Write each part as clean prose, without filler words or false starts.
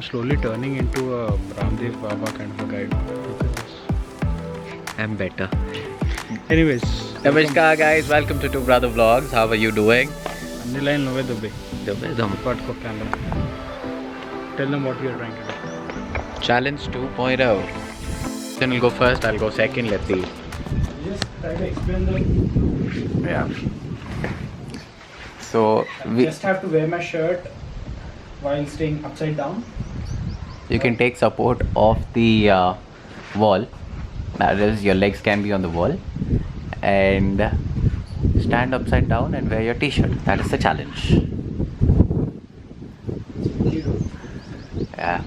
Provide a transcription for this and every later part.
I'm slowly turning into a Ramdev Baba kind of a guy. Look at this. I'm better. Anyways, Namaskar guys, welcome to Two Brother Vlogs. How are you doing? Anniline Nove Dubbe. The Ko camera. Tell them what we are trying to do. Challenge 2.0. Then will go first, I'll go second, let's see. Just try to explain the. Yeah. So we Just have to wear my shirt while staying upside down. you can take support of the wall. That is, your legs can be on the wall, and stand upside down and wear your t-shirt. That is the challenge. Yeah.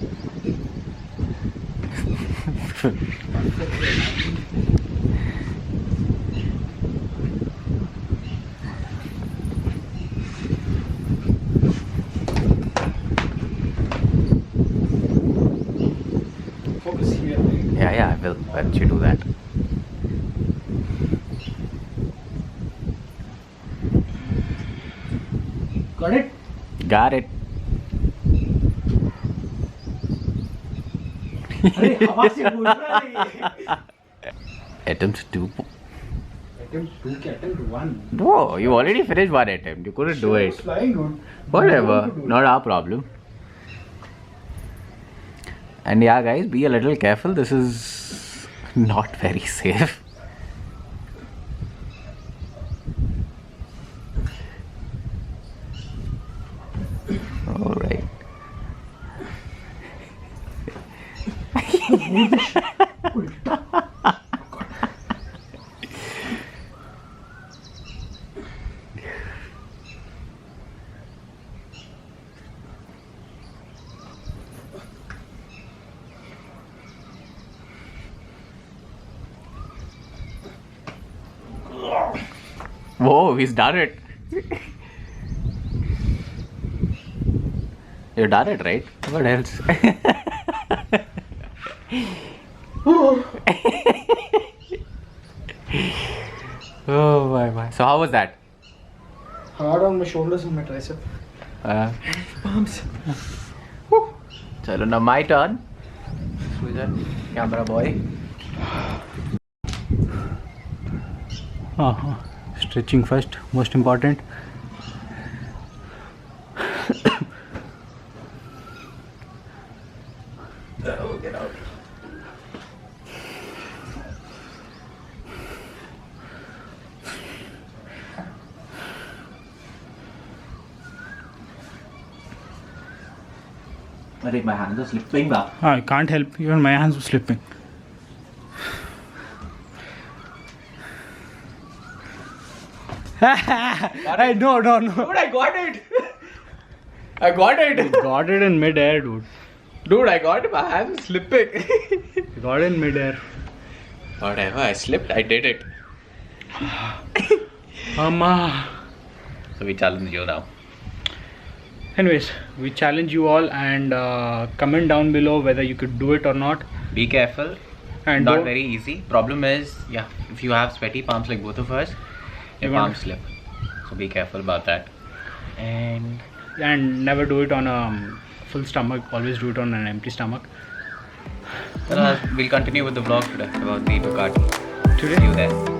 Focus here. Yeah, I will. Why don't you do that? Got it? Got it. अरे हवा से बोल रहा है. Attempt 2. Attempt 2 के attempt 1. No, you already finished one attempt. You couldn't do it. Flying dude. Whatever, not our problem. And yeah, guys, be a little careful. This is not very safe. All right. Whoa, he's done it. You done it, right? What else? Oh my. So how was that? Hard on my shoulders and my tricep. Palms. Chalo, now my turn. Sujan, camera boy. Stretching first, most important. Oh, get out. I think my hands are slipping back. I can't help, even my hands were slipping. Hey, no. Dude, I got it. I got it. Got it in mid-air, dude. Dude, I got it. My hands are slipping. Got it in mid-air. Whatever, I slipped. I did it. Amma. So we challenge you now. Anyways, we challenge you all and comment down below whether you could do it or not. Be careful. And Not don't- very easy. Problem is, yeah, if you have sweaty palms like both of us, your You're palms slip. So be careful about that. And And never do it on a full stomach. Always do it on an empty stomach. we'll continue with the vlog today about the Ducati. Today? See you there.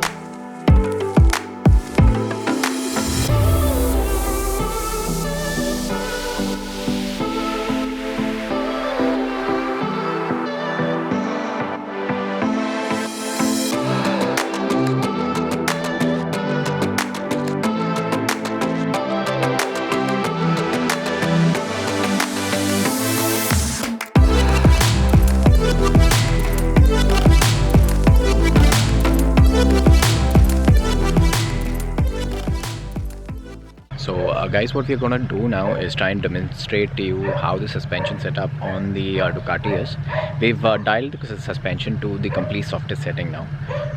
Guys, what we're gonna do now is try and demonstrate to you how the suspension setup on the Ducati is. We've dialed the suspension to the complete softest setting now.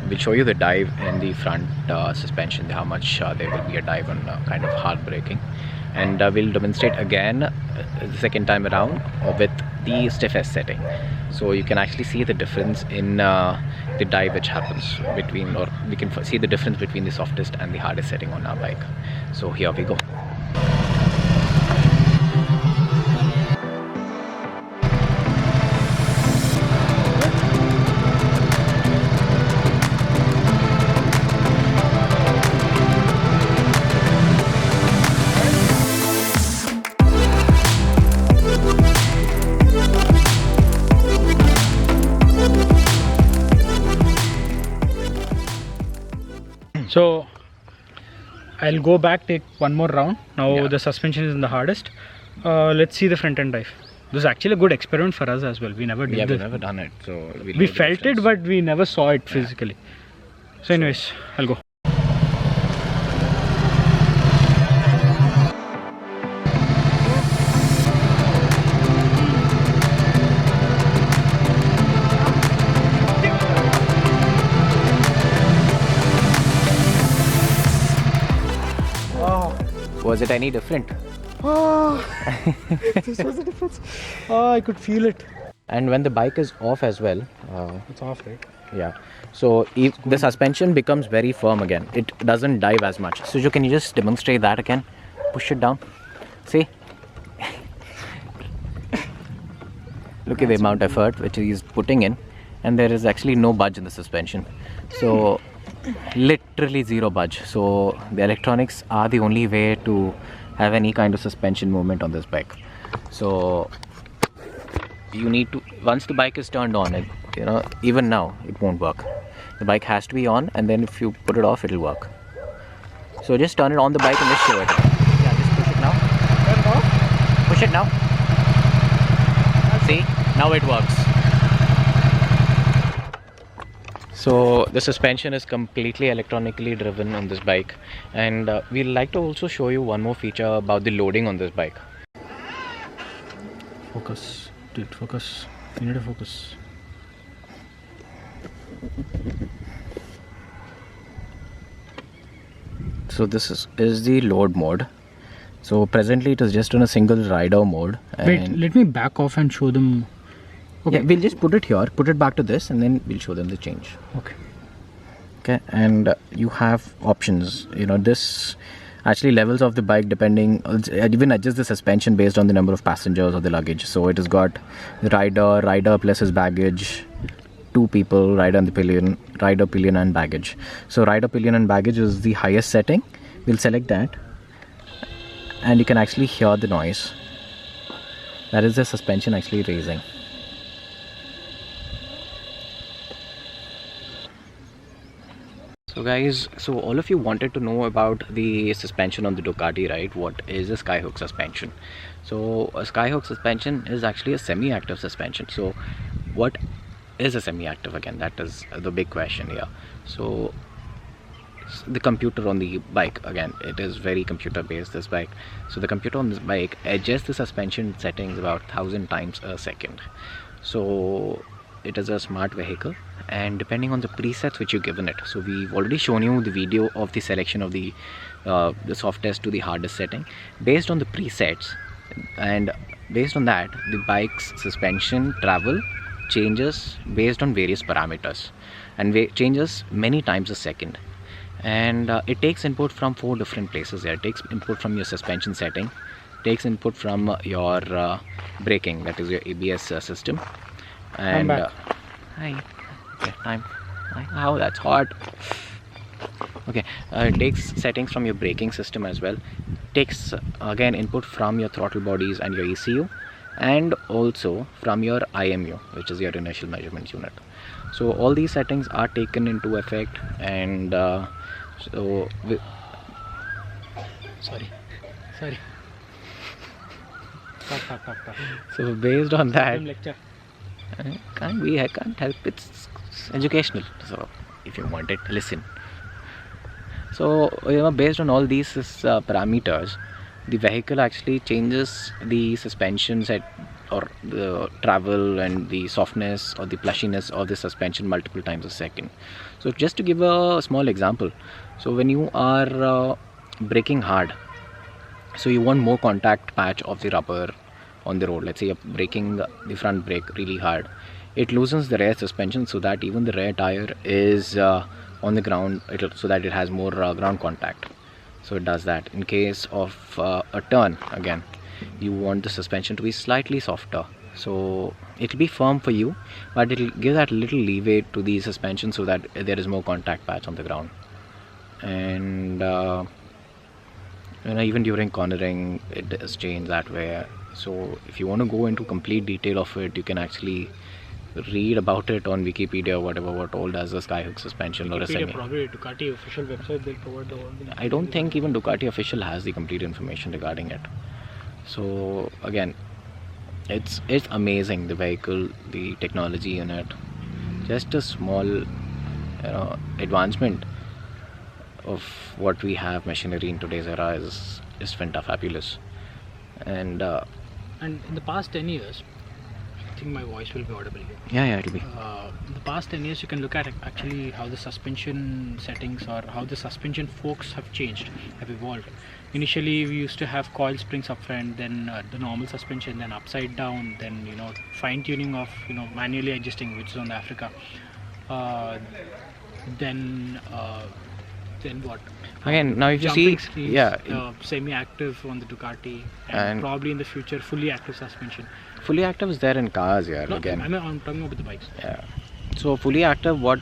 We'll show you the dive in the front suspension, how much there will be a dive on kind of hard braking, and we'll demonstrate again the second time around with the stiffest setting. So you can actually see the difference in the dive which happens between, or we can see the difference between the softest and the hardest setting on our bike. So here we go. So I'll go back, take one more round. Now Yeah. the suspension is in the hardest. Let's see the front end dive. This is actually a good experiment for us as well. We never did Yeah, we've this. never done it, so We know the felt it, difference. but we never saw it physically. So anyways, I'll go. Was it any different? This was the difference. I could feel it. And when the bike is off as well, It's off, right? yeah. So if the suspension becomes very firm again, it doesn't dive as much. So can you just demonstrate that again? Push it down. See? Look at the amount of effort which he's putting in, and there is actually no budge in the suspension. So literally zero budge. So the electronics are the only way to have any kind of suspension movement on this bike. So you need to, once the bike is turned on, and even now it won't work. The bike has to be on, and then if you put it off, it'll work. So just turn it on the bike and just show it. Yeah, just push it now. Turn it off. Push it now. See, now it works. So the suspension is completely electronically driven on this bike, and we'd like to also show you one more feature about the loading on this bike. Focus. Dude, focus. You need to focus. So this is the load mode. So presently it is just on a single rider mode. Wait, let me back off and show them. Okay. Yeah, we'll just put it here, put it back to this, and then we'll show them the change. Okay. Okay, and you have options. This actually levels of the bike depending, even adjust the suspension based on the number of passengers or the luggage. So it has got the rider plus his baggage, 2 people, rider and the pillion and baggage. So rider, pillion and baggage is the highest setting. We'll select that, and you can actually hear the noise. That is the suspension actually raising. So guys, so all of you wanted to know about the suspension on the Ducati, right? What is a Skyhook suspension? So a Skyhook suspension is actually a semi-active suspension. So what is a semi-active again? That is the big question here. So the computer on the bike, again, it is very computer based, this bike. So the computer on this bike adjusts the suspension settings about 1000 times a second. So it is a smart vehicle, and depending on the presets which you've given it, so we've already shown you the video of the selection of the softest to the hardest setting based on the presets, and based on that the bike's suspension travel changes based on various parameters, and changes many times a second. And it takes input from 4 different places here. It takes input from your suspension setting, takes input from your braking, that is your ABS system, and back. hi. Okay, time. How that's hot. Okay, it takes settings from your braking system as well. Takes again input from your throttle bodies and your ECU, and also from your IMU, which is your inertial measurement unit. So all these settings are taken into effect, and sorry. Talk. So based on that, Same lecture. I can't help, it's educational, so if you want it, listen. So based on all these parameters, the vehicle actually changes the suspension set or the travel and the softness or the plushiness of the suspension multiple times a second. So just to give a small example, so when you are braking hard, so you want more contact patch of the rubber on the road. Let's say you're braking the front brake really hard, it loosens the rear suspension so that even the rear tire is on the ground, so that it has more ground contact. So it does that. In case of a turn, again, you want the suspension to be slightly softer, so it will be firm for you, but it will give that little leeway to the suspension so that there is more contact patch on the ground. And even during cornering, it does change that way. So if you want to go into complete detail of it, you can actually read about it on Wikipedia or whatever, what told as a Skyhook suspension or a semi. Probably Ducati official website, they'll provide all the I don't think even Ducati official has the complete information regarding it. So again, it's amazing, the vehicle, the technology in it. Just a small advancement of what we have machinery in today's era is fabulous. And And in the past 10 years, I think my voice will be audible here. yeah, it'll be. In the past 10 years, you can look at actually how the suspension settings or how the suspension forks have changed, have evolved. Initially, we used to have coil springs up front, then the normal suspension, then upside down, then fine tuning of manually adjusting, which is on the Africa. Then what? Again, now if you see, Jumping screens, yeah, semi-active on the Ducati, and And- probably in the future fully active suspension. fully active is there in cars, yeah. No, Again, I'm talking about the bikes. yeah. So fully active, what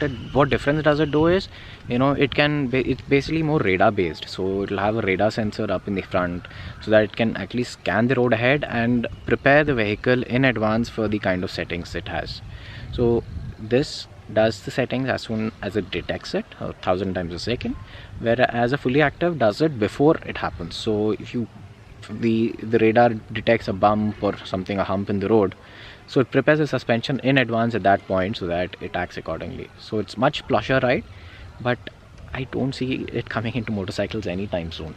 difference does it do is, it's basically more radar based. So it'll have a radar sensor up in the front, so that it can actually scan the road ahead and prepare the vehicle in advance for the kind of settings it has. So this does the settings as soon as it detects it, 1,000 times a second, whereas a fully active does it before it happens. So if the radar detects a bump or something, a hump in the road, so it prepares the suspension in advance at that point so that it acts accordingly. So it's much plusher ride, but I don't see it coming into motorcycles anytime soon.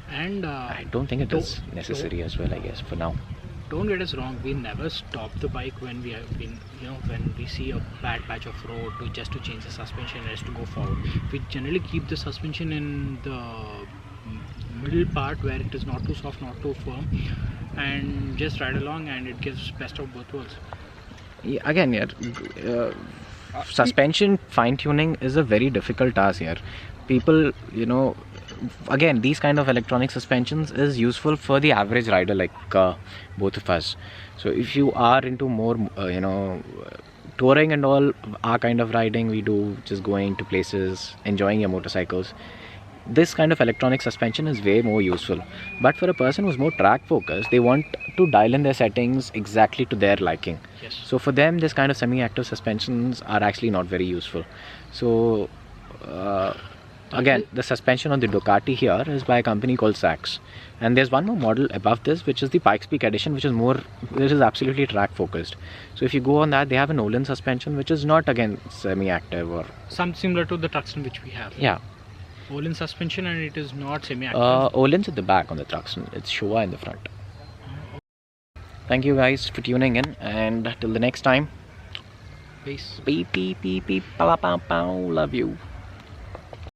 And I don't think it is necessary as well, I guess, for now. don't get us wrong, we never stop the bike when we have been, when we see a bad patch of road just to change the suspension and just to go forward. We generally keep the suspension in the middle part where it is not too soft, not too firm, and just ride along, and it gives best of both worlds. Yeah, again, suspension fine tuning is a very difficult task here. People, again, these kind of electronic suspensions is useful for the average rider like both of us. So if you are into more touring and all, our kind of riding we do, just going to places, enjoying your motorcycles, this kind of electronic suspension is way more useful. But for a person who's more track focused, they want to dial in their settings exactly to their liking. Yes. So for them, this kind of semi-active suspensions are actually not very useful. So again, the suspension on the Ducati here is by a company called Sachs, and there's one more model above this, which is the Pikes Peak edition, which is absolutely track focused. So if you go on that, they have an Olin suspension, which is not again semi-active or Something similar to the Tucson which we have. yeah. Olin suspension, and it is not semi-active. Olin's at the back on the Tucson. It's Showa in the front. Thank you guys for tuning in, and till the next time. Peace. Beep beep beep beep. Pow pow pow. Love you.